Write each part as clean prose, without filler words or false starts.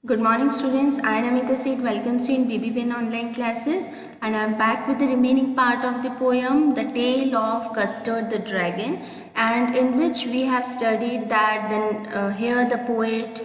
Good morning students, I am Amita Seth, welcomes you in BBVN online classes and I am back with the remaining part of the poem The Tale of Custard the Dragon, and in which we have studied that here the poet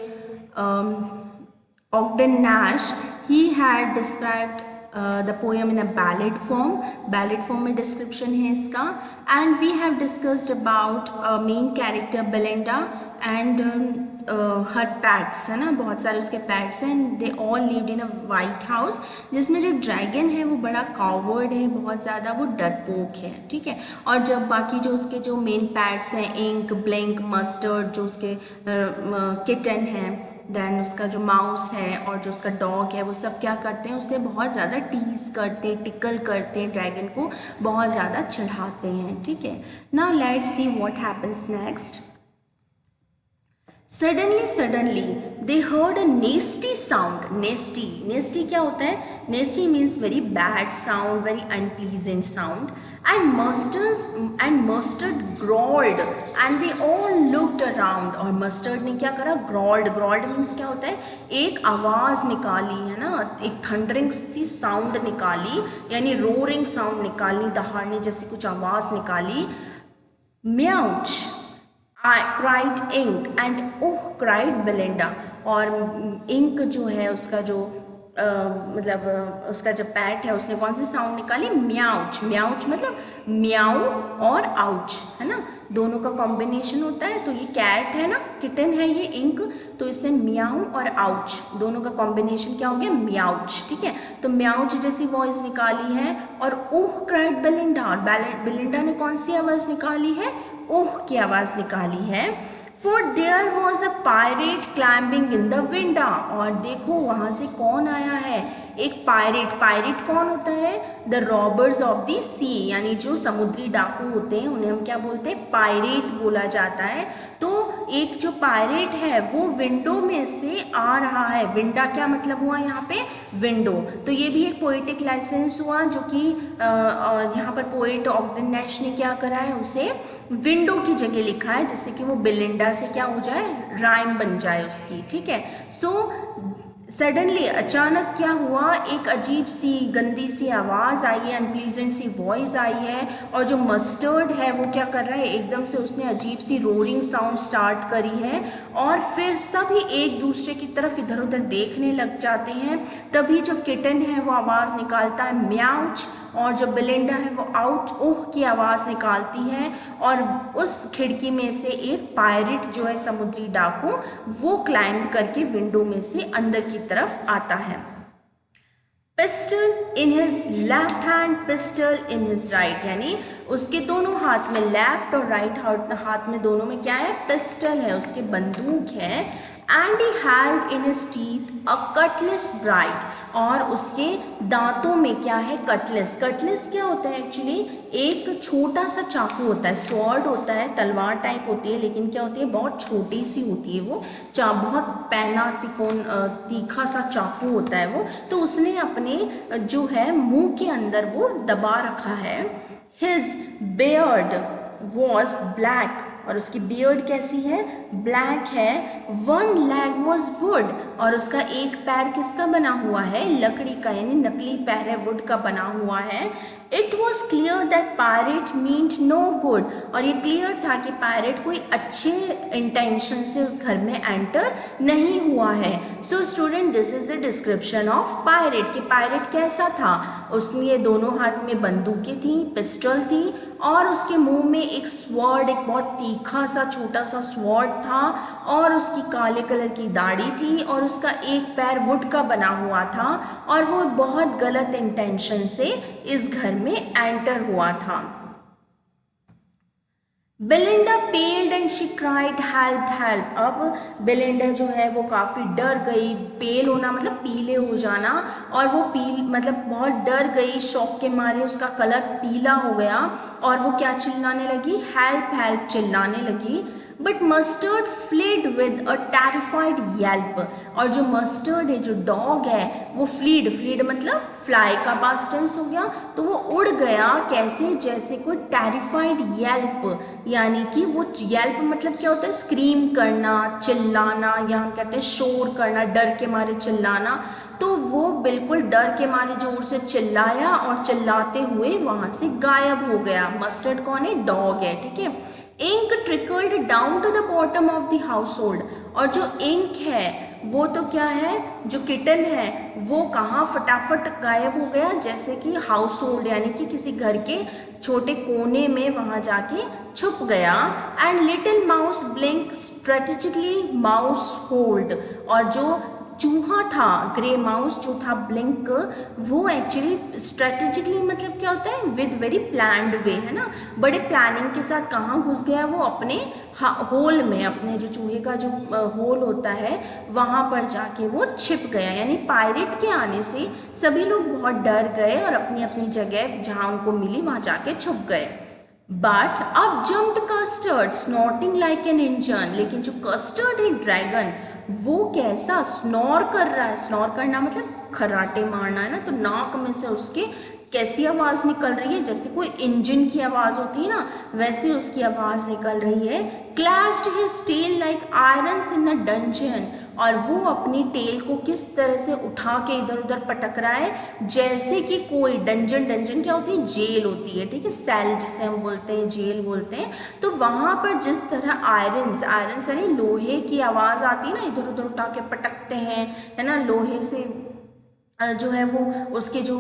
Ogden Nash, he had described the poem in a ballad form में description है इसका, and we have discussed about main character Belinda and her pets है ना, बहुत सारे उसके pets हैं and they all lived in a white house, जिसमें जो ड्रैगन है वो बड़ा कॉवर्ड है, बहुत ज़्यादा वो डरपोक है, ठीक है। और जब बाकी जो उसके जो मेन पैट्स हैं इंक, ब्लिंक, मस्टर्ड, जो उसके किटन है, देन उसका जो माउस है और जो उसका डॉग है, वो सब क्या करते हैं, उसे बहुत ज़्यादा टीज करते हैं, टिकल करते हैं, ड्रैगन को बहुत ज़्यादा चढ़ाते हैं, ठीक है। Now let's see what happens next. Suddenly, they heard a nasty sound. Nasty क्या होता है? Nasty means very bad sound, very unpleasant sound. And Mustard growled, and they all looked around. और Mustard ने क्या करा? Growled means क्या होता है? एक आवाज़ निकाली है ना, एक थंडरिंग सी साउंड निकाली, यानी रोरिंग साउंड निकाली, दहाड़ने जैसी कुछ आवाज़ निकाली। Meouch cried Ink and oh cried Belinda। और इंक जो है उसका जो मतलब उसका जो पैट है, उसने कौन सी साउंड निकाली? म्याउच मतलब म्याऊ और आउच है ना, दोनों का कॉम्बिनेशन होता है। तो ये कैट है ना, किटन है ये इंक, तो इसने म्याऊ और आउच दोनों का कॉम्बिनेशन क्या हो गया? म्याउच, ठीक है। तो म्याउच जैसी वॉइस निकाली है। और ओह क्राइड बेलिंडा, और बेलिंडा ने कौन सी आवाज़ निकाली है? ओह की आवाज़ निकाली है। For there was a pirate climbing in the window। और देखो वहाँ से कौन आया है? एक पायरेट कौन होता है? द रॉबर्स ऑफ द सी, यानी जो समुद्री डाकू होते हैं उन्हें हम क्या बोलते हैं? पायरेट बोला जाता है। तो एक जो पायरेट है वो विंडो में से आ रहा है। विंडा क्या मतलब हुआ यहाँ पे? विंडो। तो ये भी एक पोएटिक लाइसेंस हुआ, जो कि यहाँ पर पोएट ऑग्डन नैश ने क्या करा है, उसे विंडो की जगह लिखा है, जिससे कि वो बेलिंडा से क्या हो जाए? राइम बन जाए उसकी, ठीक है। सो सडनली अचानक क्या हुआ? एक अजीब सी गंदी सी आवाज़ आई है, अनप्लीजेंट सी वॉइस आई है, और जो मस्टर्ड है वो क्या कर रहा है? एकदम से उसने अजीब सी रोरिंग साउंड स्टार्ट करी है, और फिर सभी एक दूसरे की तरफ इधर उधर देखने लग जाते हैं। तभी जो किटन है वो आवाज़ निकालता है म्याउच, और जो बेलिंडा है वो आउट ओह की आवाज़ निकालती है, और उस खिड़की में से एक पायरेट जो है समुद्री डाकू, वो क्लाइंब करके विंडो में से अंदर की तरफ आता है। Pistol in his left hand, pistol in his right, यानी उसके दोनों हाथ में, लेफ्ट और राइट हाथ में दोनों में क्या है? पिस्टल है, उसके बंदूक है। And he had in his teeth a Cutlass bright, और उसके दांतों में क्या है? कटलेस क्या होता है? एक्चुअली एक छोटा सा चाकू होता है, स्वॉर्ड होता है, तलवार टाइप होती है, लेकिन क्या होती है? बहुत छोटी सी होती है वो, बहुत पैना तीखा सा चाकू होता है वो। तो उसने अपने जो है मुंह के अंदर वो दबा रखा है। हिज बियर्ड वॉज ब्लैक, और उसकी बियर्ड कैसी है? ब्लैक है। वन लेग वॉज वुड, और उसका एक पैर किसका बना हुआ है? लकड़ी का, यानी नकली पैर है, वुड का बना हुआ है। It was clear that pirate meant no good, और ये क्लियर था कि पायरेट कोई अच्छे इंटेंशन से उस घर में एंटर नहीं हुआ है। So student, this is the description of pirate, कि पायरेट कैसा था? उसने दोनों हाथ में बंदूकें थी, पिस्टल थी, और उसके मुंह में एक स्वॉर्ड, एक बहुत तीखा सा छोटा सा स्वॉर्ड था, और उसकी काले कलर की दाढ़ी थी, और उसका एक पैर वुड का बना हुआ था, और वो बहुत गलत इंटेंशन से इस घर में एंटर हुआ था। Belinda पेल्ड and she cried help. अब बेलिंडा जो है वो काफ़ी डर गई, पेल होना मतलब पीले हो जाना, और वो मतलब बहुत डर गई, शौक के मारे उसका कलर पीला हो गया, और वो क्या चिल्लाने लगी? हेल्प चिल्लाने लगी। But mustard fled with a terrified Yelp, और जो मस्टर्ड है, जो डॉग है, वो फ्लीड मतलब फ्लाई का पास्ट टेंस हो गया, तो वो उड़ गया कैसे, जैसे कोई टेरिफाइड येल्प, यानी कि वो येल्प मतलब क्या होता है, स्क्रीम करना, चिल्लाना, या हम कहते हैं शोर करना, डर के मारे चिल्लाना। तो वो बिल्कुल डर के मारे जोर से चिल्लाया और चिल्लाते हुए वहां से गायब हो गया। मस्टर्ड कौन है, डॉग है, ठीक है। Ink trickled down to the bottom of the household, और जो इंक है वो तो क्या है, जो किटन है वो कहाँ फटाफट गायब हो गया, जैसे कि हाउस होल्ड यानी कि किसी घर के छोटे कोने में वहां जाके छुप गया। And little mouse blink strategically mouse hold, और जो चूहा था, ग्रे माउस जो था ब्लिंक, वो एक्चुअली स्ट्रेटेजिकली मतलब क्या होता है, विद वेरी प्लान्ड वे, है ना, बड़े प्लानिंग के साथ कहाँ घुस गया वो, अपने होल में, अपने जो चूहे का जो होल होता है वहाँ पर जाके वो छिप गया। यानी पायरेट के आने से सभी लोग बहुत डर गए और अपनी अपनी जगह जहाँ उनको मिली वहाँ जाके छुप गए। बट अब jumped custard snorting like an engine, लेकिन जो कस्टर्ड है ड्रैगन, वो कैसा स्नॉर कर रहा है, स्नॉर करना मतलब खर्राटे मारना, है ना, तो नाक में से उसके कैसी आवाज़ निकल रही है, जैसे कोई इंजन की आवाज़ होती है ना, वैसे उसकी आवाज़ निकल रही है। Clashed his tail like irons in a dungeon, और वो अपनी टेल को किस तरह से उठा के इधर उधर पटक रहा है, जैसे कि कोई डंजन, डंजन क्या होती है, जेल होती है, ठीक है, सेल जिसे हम बोलते हैं, जेल बोलते हैं। तो वहाँ पर जिस तरह आयरन्स, आयरन्स यानी लोहे की आवाज़ आती है ना, इधर उधर उठा के पटकते हैं, है ना, लोहे से जो है वो उसके जो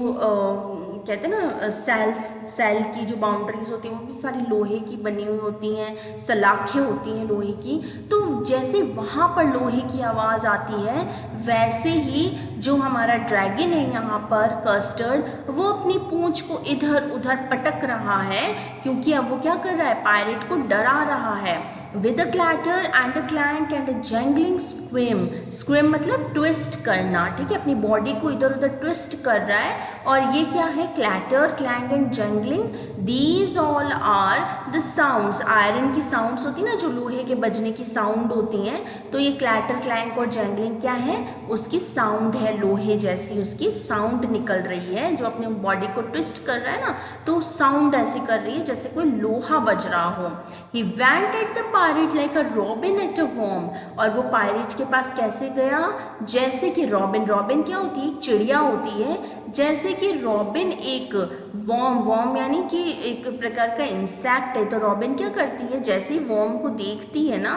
कहते हैं ना सेल की जो बाउंड्रीज होती हैं वो भी सारी लोहे की बनी हुई होती हैं, सलाखें होती हैं लोहे की। तो जैसे वहाँ पर लोहे की आवाज़ आती है, वैसे ही जो हमारा ड्रैगन है यहाँ पर कस्टर्ड, वो अपनी पूंछ को इधर उधर पटक रहा है, क्योंकि अब वो क्या कर रहा है, पायरेट को डरा रहा है। With a clatter and a clank and a jangling squirm, squirm मतलब ट्विस्ट करना, ठीक है, अपनी बॉडी को इधर उधर ट्विस्ट कर रहा है। और ये क्या है, clatter, clang and jangling, these all are the sounds, iron की साउंड्स होती है ना, जो लोहे के बजने की साउंड होती हैं, तो ये क्लैटर, क्लैंक और जैंगलिंग क्या है, उसकी साउंड है, लोहे जैसी उसकी साउंड निकल रही है, जो अपने बॉडी को ट्विस्ट कर रहा है ना, तो साउंड ऐसी कर रही है जैसे कोई लोहा बज रहा हो। He went at the pirate like a robin at a worm, और वो पायरेट के पास कैसे गया, जैसे कि रॉबिन, रॉबिन क्या होती है, चिड़िया होती है, जैसे कि रॉबिन एक वॉर्म, वॉर्म यानी कि एक प्रकार का इंसेक्ट है, तो रॉबिन क्या करती है, जैसे ही वॉर्म को देखती है ना,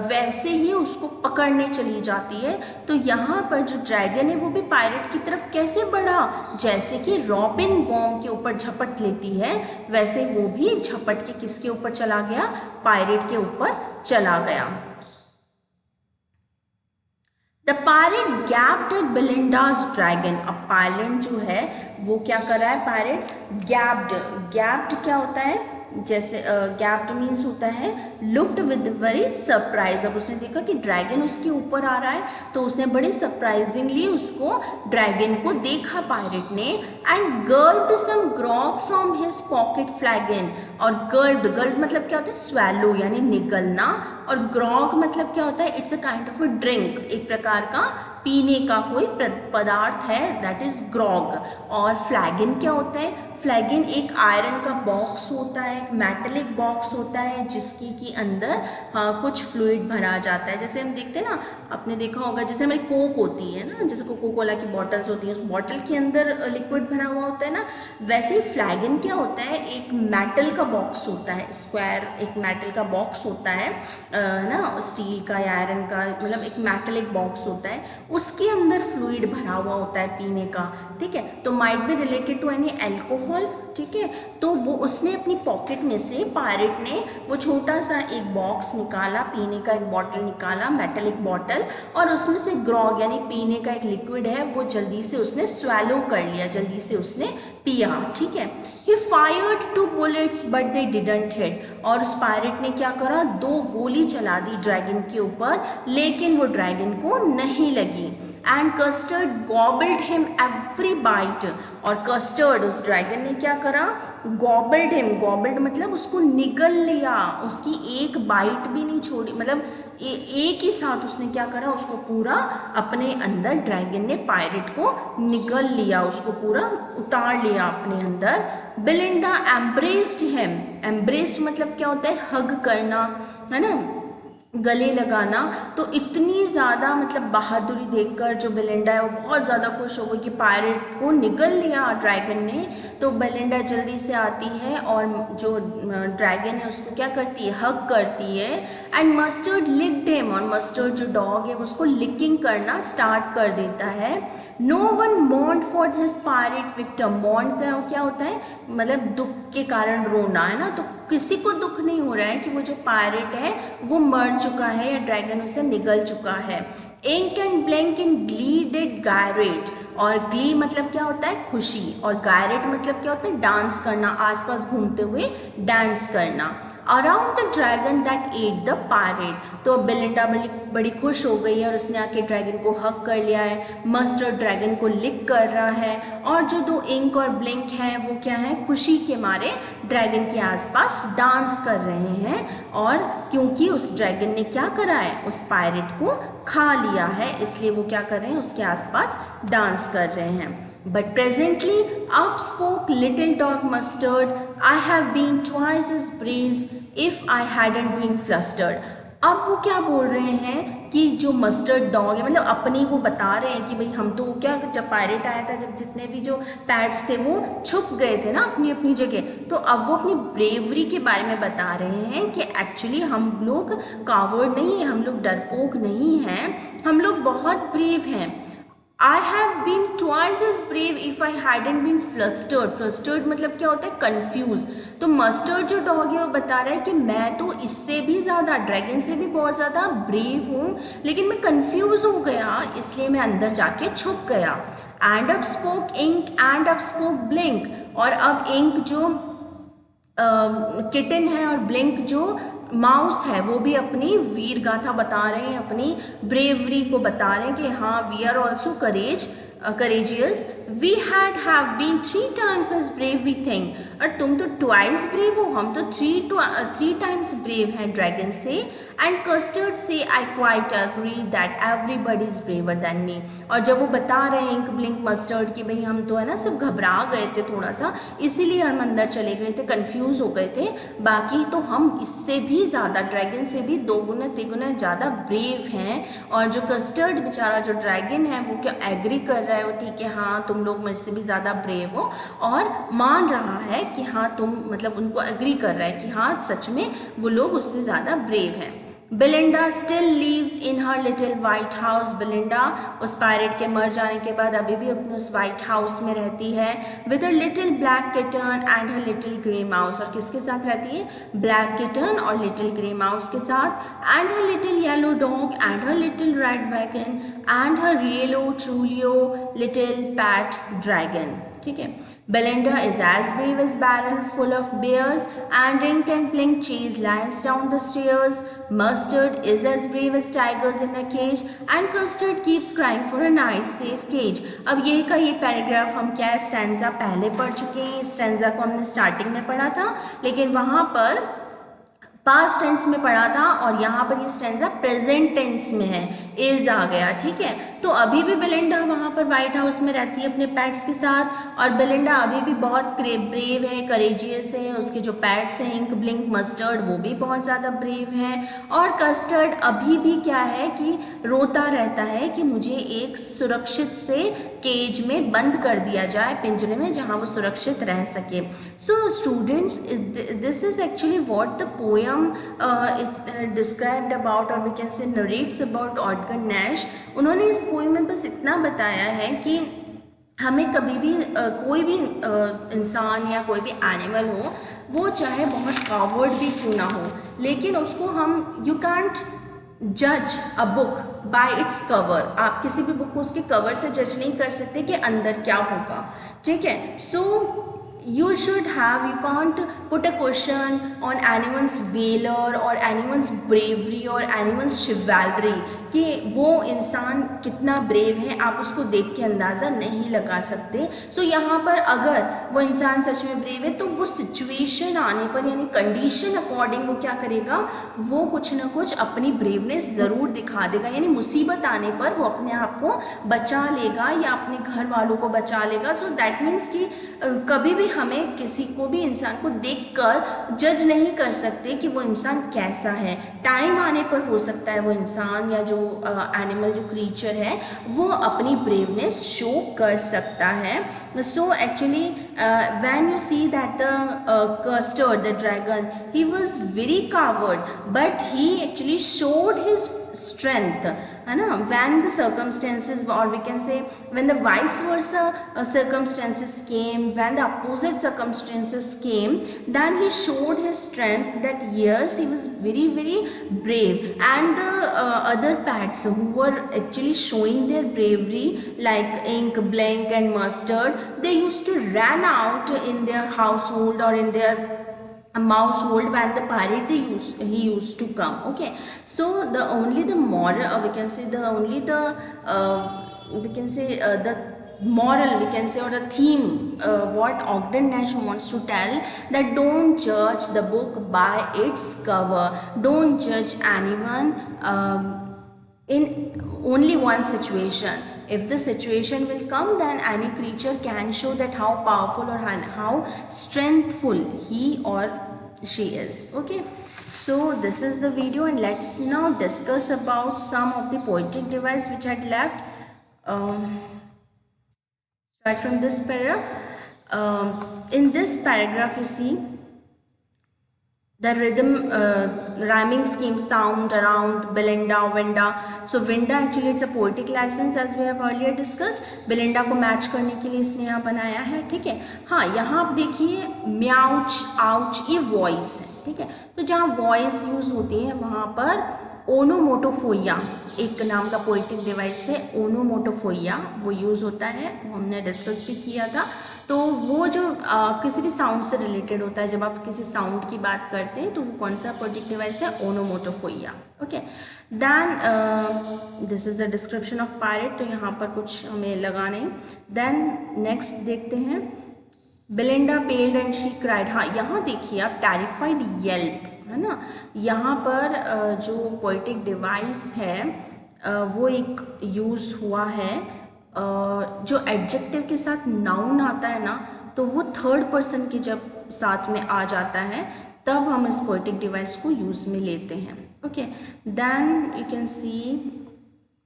वैसे ही उसको पकड़ने चली जाती है। तो यहाँ पर जो ड्रैगन है वो भी पायरेट की तरफ कैसे बढ़ा, जैसे कि रॉबिन वॉर्म के ऊपर झपट लेती है, वैसे वो भी झपट के किसके ऊपर चला गया, पायरेट के ऊपर चला गया। The pirate gaped at Belinda's dragon, अब पायरेट जो है वो क्या कर रहा है, पायरेट गैप्ड, गैप्ड क्या होता है, जैसे गैप्ड मीन्स होता है लुक्ड विद वेरी सरप्राइज। अब उसने देखा कि ड्रैगन उसके ऊपर आ रहा है, तो उसने बड़े सरप्राइजिंगली उसको ड्रैगन को देखा पायरेट ने, and gulped some grog from his pocket flagon, और गर्ल्ड मतलब क्या होता है, स्वेलो यानी निगलना, और ग्रॉग मतलब क्या होता है, it's a kind of a drink, एक प्रकार का पीने का कोई पदार्थ है, दैट इज ग्रॉग। और फ्लैगन क्या होता है, फ्लैगन एक आयरन का बॉक्स होता है, एक मेटलिक बॉक्स होता है, जिसकी के अंदर कुछ फ्लूइड भरा जाता है। जैसे हम देखते हैं ना, आपने देखा होगा, जैसे हमारी कोक होती है ना, जैसे कोको कोला की बॉटल्स होती हैं, उस बॉटल के अंदर लिक्विड भरा हुआ होता है ना, वैसे ही फ्लैगन क्या होता है, एक मेटल का बॉक्स होता है, स्क्वायर एक मेटल का बॉक्स होता है ना, स्टील का या आयरन का, मतलब एक मेटलिक बॉक्स होता है, उसके अंदर फ्लूइड भरा हुआ होता है पीने का, ठीक है, तो might be related to any alcohol, ठीक है। तो वो उसने अपनी पॉकेट में से, पायरेट ने वो छोटा सा एक बॉक्स निकाला, पीने का एक बॉटल निकाला, मेटलिक बॉटल, और उसमें से ग्रॉग यानी पीने का एक लिक्विड है, वो जल्दी से उसने स्वैलो कर लिया, जल्दी से उसने पिया, ठीक है। ही fired 2 bullets but they didn't hit, और उस पायरेट ने क्या करा, 2 गोली चला दी ड्रैगन के ऊपर, लेकिन वो ड्रैगन को नहीं लगी। And Custard gobbled him every bite, और कस्टर्ड उस ड्रैगन ने क्या करा, गॉबल्ड हिम, गॉबल्ड मतलब उसको निगल लिया, उसकी एक बाइट भी नहीं छोड़ी, मतलब एक ही साथ उसने क्या करा, उसको पूरा अपने अंदर, ड्रैगन ने पायरेट को निगल लिया, उसको पूरा उतार लिया अपने अंदर। बेलिंडा एम्ब्रेस्ड हिम, एम्ब्रेस्ड मतलब क्या होता है, हग करना, है ना, गले लगाना। तो इतनी ज़्यादा मतलब बहादुरी देखकर जो बेलिंडा है वो बहुत ज़्यादा खुश हो गई कि पायरेट को निगल लिया ड्रैगन ने। तो बेलिंडा जल्दी से आती है और जो ड्रैगन है उसको क्या करती है, हग करती है। एंड मस्टर्ड लिक्ड हिम, और मस्टर्ड जो डॉग है वो उसको लिकिंग करना स्टार्ट कर देता है। No one mourn for his pirate victim, mourn का क्या होता है, मतलब दुख के कारण रोना, है ना। तो किसी को दुख नहीं हो रहा है कि वो जो पायरेट है वो मर चुका है या ड्रैगन उसे निगल चुका है। Ink and Blink in glee did gyrate, और ग्ली मतलब क्या होता है, खुशी, और गायरेट मतलब क्या होता है, डांस करना, आसपास घूमते हुए डांस करना। Around the dragon that at the pirate, तो अब बेलिंडा बड़ी खुश हो गई है और उसने आके ड्रैगन को हक कर लिया है। मस्टर्ड ड्रैगन को लिक कर रहा है, और जो दो इंक और ब्लिंक हैं वो क्या है, खुशी के मारे ड्रैगन के आसपास डांस कर रहे हैं। और क्योंकि उस ड्रैगन ने क्या करा है, उस पायरेट को खा लिया है, इसलिए वो क्या कर रहे हैं, उसके आसपास डांस कर रहे हैं। But presently up spoke little dog Mustard, I have been twice as brave if I hadn't been flustered. अब वो क्या बोल रहे हैं कि जो मस्टर्ड डॉग है, मतलब अपनी वो बता रहे हैं कि भाई हम तो क्या, जब पायरेट आया था, जब जितने भी जो पैट्स थे वो छुप गए थे ना अपनी अपनी जगह, तो अब वो अपनी ब्रेवरी के बारे में बता रहे हैं कि एक्चुअली हम लोग कावर्ड नहीं है, हम लोग डरपोक नहीं हैं, हम लोग बहुत ब्रेव हैं। I have been twice as brave if I hadn't been flustered. Flustered मतलब क्या होता है, confused. तो मस्टर्ड जो डॉग है वो बता रहा है कि मैं तो इससे भी ज़्यादा, ड्रैगन से भी बहुत ज़्यादा ब्रेव हूँ, लेकिन मैं कंफ्यूज हो गया, इसलिए मैं अंदर जाके छुप गया। And up spoke Ink and up spoke Blink, और अब इंक जो किटन है और ब्लिंक जो माउस है वो भी अपनी वीर गाथा बता रहे हैं, अपनी ब्रेवरी को बता रहे हैं कि हाँ, we are also courageous, we have been 3 times as brave we think, और तुम तो ट्वाइस ब्रेव हो, हम तो 3 times ब्रेव हैं ड्रैगन से। एंड कस्टर्ड से I quite agree that everybody is braver than me, और जब वो बता रहे हैं इंक ब्लिंक मस्टर्ड कि भाई हम तो है ना सब घबरा गए थे थोड़ा सा, इसीलिए हम अंदर चले गए थे, कंफ्यूज हो गए थे, बाकी तो हम इससे भी ज़्यादा, ड्रैगन से भी 2 गुना 3 गुना ज़्यादा ब्रेव हैं। और जो कस्टर्ड बेचारा जो ड्रैगन है वो क्या एग्री कर रहा है, वो ठीक है, हाँ तुम लोग मेरे से भी ज़्यादा ब्रेव हो, और मान रहा है कि हाँ तुम, मतलब उनको एग्री कर रहा है कि हाँ सच में वो लोग उससे ज़्यादा ब्रेव हैं। बेलिंडा स्टिल लीव्स इन her little white house, Belinda उस पायरेट के मर जाने के बाद अभी भी अपने उस वाइट हाउस में रहती है। With a little black kitten and her little grey mouse, और किसके साथ रहती है, ब्लैक किटन और लिटिल ग्रे माउस के साथ। And her little yellow dog and her little red wagon and her yellow ट्रूलियो little PAT dragon, ठीक है। Belinda is as brave as barrel full of bears, and Ink and Blink chase lions down the stairs. Mustard is as brave as tigers in a cage, and Custard keeps crying for a nice safe cage. अब ये का ये paragraph हम क्या stanza पहले पढ़ चुके हैं, स्टैंजा को हमने स्टार्टिंग में पढ़ा था, लेकिन वहाँ पर पास्ट टेंस में पढ़ा था, और यहाँ पर ये स्टैंजा प्रेजेंट टेंस में है, इज आ गया, ठीक है। तो अभी भी बेलिंडा वहाँ पर वाइट हाउस में रहती है अपने पैट्स के साथ, और बेलिंडा अभी भी बहुत ब्रेव है, करेजियस है, उसके जो पैट्स हैं इंक ब्लिंक मस्टर्ड वो भी बहुत ज़्यादा ब्रेव हैं, और कस्टर्ड अभी भी क्या है कि रोता रहता है कि मुझे एक सुरक्षित से केज में बंद कर दिया जाए, पिंजरे में, जहाँ वो सुरक्षित रह सके। So students, this is actually what the poem described about, और we can say narrates about ऑटगर नैश। उन्होंने इस पोएम में बस इतना बताया है कि हमें कभी भी कोई भी इंसान या कोई भी एनिमल हो, वो चाहे बहुत कावर्ड भी क्यों ना हो, लेकिन उसको हम, यू कांट जज a book by its cover, आप किसी भी बुक को उसके कवर से जज नहीं कर सकते कि अंदर क्या होगा, ठीक है। सो you can't put a question on anyone's valor or anyone's bravery or anyone's chivalry कि वो इंसान कितना ब्रेव है आप उसको देख के अंदाज़ा नहीं लगा सकते। सो यहाँ पर अगर वो इंसान सच में ब्रेव है तो वो सिचुएशन आने पर यानी कंडीशन अकॉर्डिंग वो क्या करेगा, वो कुछ ना कुछ अपनी ब्रेवनेस ज़रूर दिखा देगा, यानी मुसीबत आने पर वो अपने आप को बचा लेगा या अपने घर वालों को बचा लेगा। सो दैट मीन्स कि कभी भी हमें किसी को भी इंसान को देखकर जज नहीं कर सकते कि वो इंसान कैसा है। टाइम आने पर हो सकता है वो इंसान या जो एनिमल जो क्रीचर है वो अपनी ब्रेवनेस शो कर सकता है। So actually when you see that the custard the dragon, he was very coward but he actually showed his strength, है ना, when the circumstances or we can say when the vice versa circumstances came, when the opposite circumstances came, then he showed his strength that yes he was very very brave. And the other pets who were actually showing their bravery like Ink, Blink and Mustard, they used to run out in their household or in their mousehold when the pirate he used to come. Okay, so the only the moral we can say the only the we can say the moral we can say or the theme what Ogden Nash wants to tell, that don't judge the book by its cover, don't judge anyone in only one situation. If the situation will come, then any creature can show that how powerful or how strengthful he or she is. Okay, so this is the video and let's now discuss about some of the poetic device which I had left. Start from this paragraph. In this paragraph you see the rhythm rhyming scheme sound around Belinda, Winda. So Winda actually it's a poetic license as we have earlier discussed. Belinda को match करने के लिए इसने यहाँ बनाया है, ठीक है। हाँ, यहाँ आप देखिए म्याउच, आउच ये वॉइस है, ठीक है। तो जहाँ वॉइस यूज़ होती है वहाँ पर ओनोमोटोफोइया एक नाम का पोइटिक डिवाइस है, ओनोमोटोफोइया वो यूज़ होता है, वो हमने डिस्कस भी किया था। तो वो जो किसी भी साउंड से रिलेटेड होता है, जब आप किसी साउंड की बात करते हैं तो वो कौन सा पोइटिक डिवाइस है, onomatopoeia. Okay, then this is the description of pirate, तो यहाँ पर कुछ हमें लगा नहीं। देन नेक्स्ट देखते हैं, बेलिंडा पेल्ड एंड शी क्राइड। हाँ, यहाँ देखिए आप टेरिफाइड येल्प, है ना। यहाँ पर जो पोइटिक डिवाइस है वो एक यूज़ हुआ है, जो एडजेक्टिव के साथ नाउन आता है ना, तो वो थर्ड पर्सन के जब साथ में आ जाता है तब हम इस पोइटिक डिवाइस को यूज़ में लेते हैं। Okay, then you can see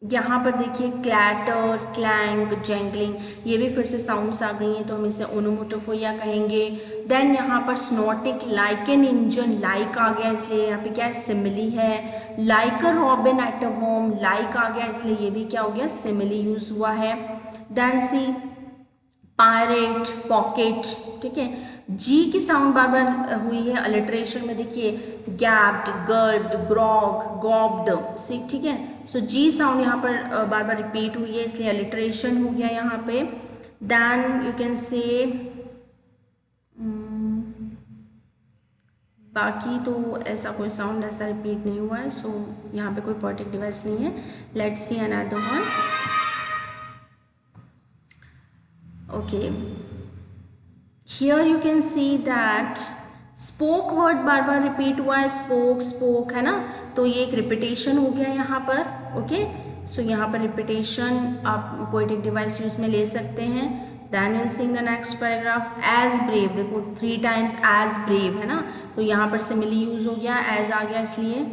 यहाँ पर देखिए क्लैटर, क्लैंग, जैंगलिंग, ये भी फिर से साउंड्स आ गई हैं तो हम इसे ओनोमोटोफोइया कहेंगे। देन यहाँ पर snorting, like an engine, like आ गया इसलिए यहाँ पे क्या है, सिमिली है। Like a robin at a worm, like आ गया इसलिए ये भी क्या हो गया, सिमिली यूज हुआ है। देन सी पायरेट, पॉकेट, ठीक है। जी की साउंड बार बार हुई है अलिट्रेशन में, देखिए गैप्ड, गर्ड, ग्रॉग, गॉब्ड, सी, ठीक है। सो जी साउंड यहाँ पर बार बार रिपीट हुई है इसलिए अलिट्रेशन हो गया यहाँ पे। देन यू कैन से बाकी तो ऐसा कोई साउंड ऐसा रिपीट नहीं हुआ है, सो यहाँ पे कोई पोएटिक डिवाइस नहीं है। Let's see another one. Okay, here you can see that spoke word bar bar repeat हुआ है, spoke, spoke, है ना, तो ये एक रिपीटेशन हो गया यहाँ पर। ओके, सो यहाँ पर रिपीटेशन आप पोएटिक डिवाइस यूज में ले सकते हैं। Then will sing the next paragraph, as brave, देखो 3 टाइम्स एज ब्रेव, है ना, तो यहाँ पर सिमिली यूज हो गया, एज आ गया इसलिए।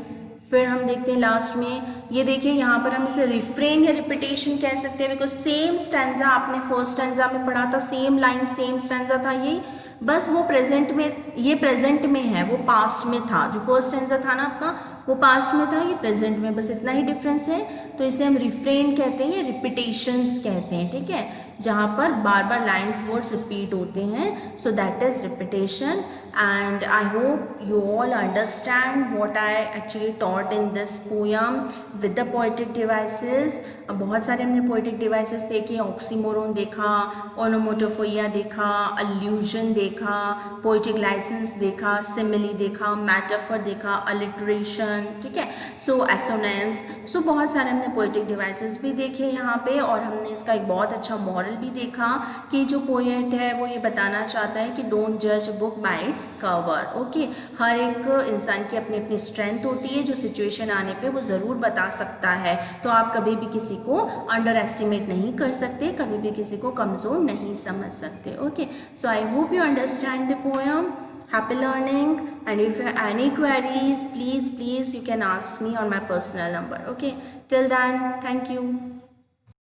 फिर हम देखते हैं लास्ट में, ये देखिए यहाँ पर हम इसे रिफ्रेन या रिपीटेशन कह सकते हैं, बिकॉज सेम स्टैंजा आपने फर्स्ट स्टैंजा में पढ़ा था, सेम लाइन सेम स्टैंजा था, ये बस वो प्रेजेंट में, ये प्रेजेंट में है, वो पास्ट में था। जो फर्स्ट स्टैंजा था ना आपका वो पास्ट में था, ये प्रेजेंट में, बस इतना ही डिफरेंस है। तो इसे हम रिफ्रेन कहते हैं या रिपीटेशंस कहते हैं, ठीक है, जहाँ पर बार बार लाइन्स वर्ड्स रिपीट होते हैं। So that is repetition. And I hope you all understand what I actually taught in this poem with the poetic devices. बहुत सारे हमने पोएटिक डिवाइसेस देखे, ऑक्सीमोरोन देखा, ओनोमोटोफोइया देखा, अल्यूजन देखा, पोएटिक लाइसेंस देखा, सिमिली देखा, मेटाफर देखा, अलिट्रेशन, एक्सप्रेशन, ठीक है। सो एसोनेंस, सो बहुत सारे हमने पोएटिक डिवाइसेस भी देखे यहाँ पे, और हमने इसका एक बहुत अच्छा मॉरल भी देखा कि जो पोएट है वो ये बताना चाहता है कि डोंट जज book by its cover. Okay, हर एक इंसान की अपनी अपनी स्ट्रेंथ होती है, जो सिचुएशन आने पे वो ज़रूर बता सकता है। तो आप कभी भी किसी को अंडर एस्टिमेट नहीं कर सकते, कभी भी किसी को कमज़ोर नहीं समझ सकते। Okay, so I hope you understand the poem. Happy learning, and if you have any queries, please you can ask me on my personal number. Okay, till then, thank you.